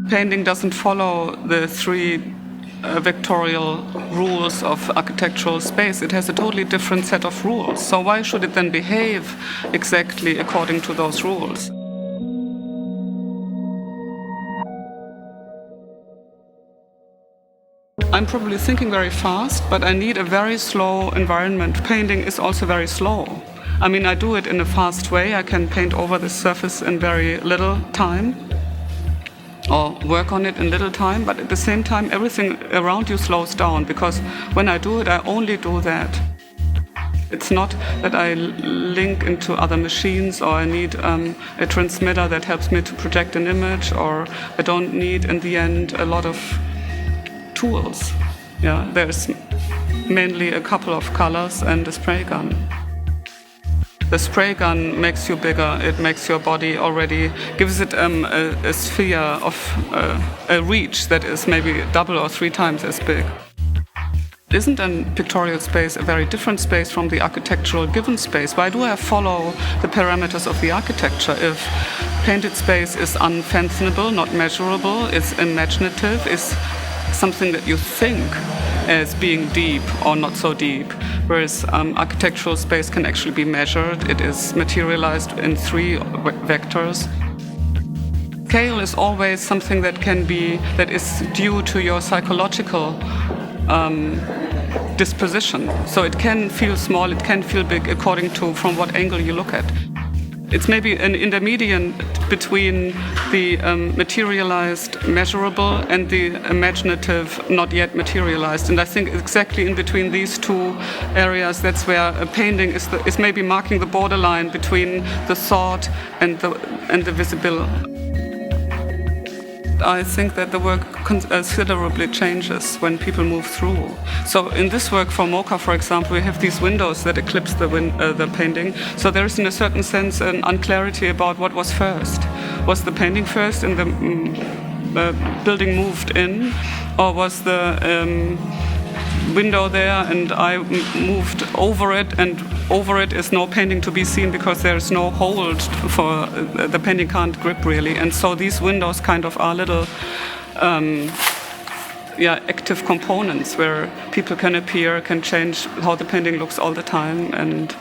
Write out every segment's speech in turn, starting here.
painting doesn't follow the three vectorial rules of architectural space. It has a totally different set of rules. So why should it then behave exactly according to those rules? I'm probably thinking very fast, but I need a very slow environment. Painting is also very slow. I mean, I do it in a fast way. I can paint over the surface in very little time, or work on it in little time, but at the same time, everything around you slows down, because when I do it, I only do that. It's not that I link into other machines, or I need a transmitter that helps me to project an image, or I don't need, in the end, a lot of tools. Yeah, there's mainly a couple of colors and a spray gun. The spray gun makes you bigger. It makes your body already, gives it a sphere of a reach that is maybe double or three times as big. Isn't a pictorial space a very different space from the architectural given space? Why do I follow the parameters of the architecture? If painted space is unfathomable, not measurable, it's imaginative, is something that you think as being deep or not so deep, whereas architectural space can actually be measured. It is materialized in three vectors. Scale is always something that is due to your psychological disposition. So it can feel small, it can feel big according to from what angle you look at. It's maybe an intermediate between the materialized, measurable, and the imaginative, not yet materialized. And I think exactly in between these two areas, that's where a painting is maybe marking the borderline between the thought and the visible. I think that the work considerably changes when people move through. So in this work for MOCA, for example, we have these windows that eclipse the painting. So there is, in a certain sense, an unclarity about what was first. Was the painting first and the building moved in, or was the window there and I moved over it, and over it is no painting to be seen because there's no hold for the painting can't grip really. And so these windows kind of are little active components where people can appear, can change how the painting looks all the time and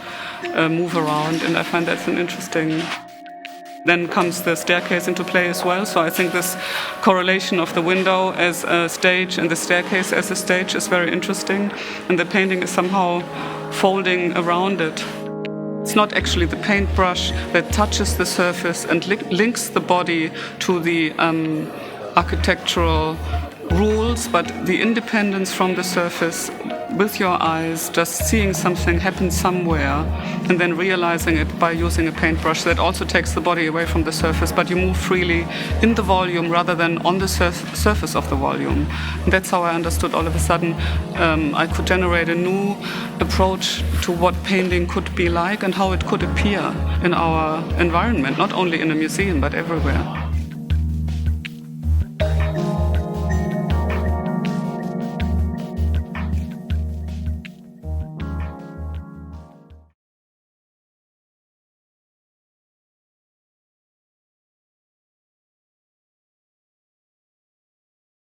move around, and I find that's an interesting. Then comes the staircase into play as well. So I think this correlation of the window as a stage and the staircase as a stage is very interesting. And the painting is somehow folding around it. It's not actually the paintbrush that touches the surface and links the body to the architectural rules, but the independence from the surface with your eyes, just seeing something happen somewhere and then realizing it by using a paintbrush that also takes the body away from the surface, but you move freely in the volume rather than on the surface of the volume. And that's how I understood all of a sudden I could generate a new approach to what painting could be like and how it could appear in our environment, not only in a museum but everywhere.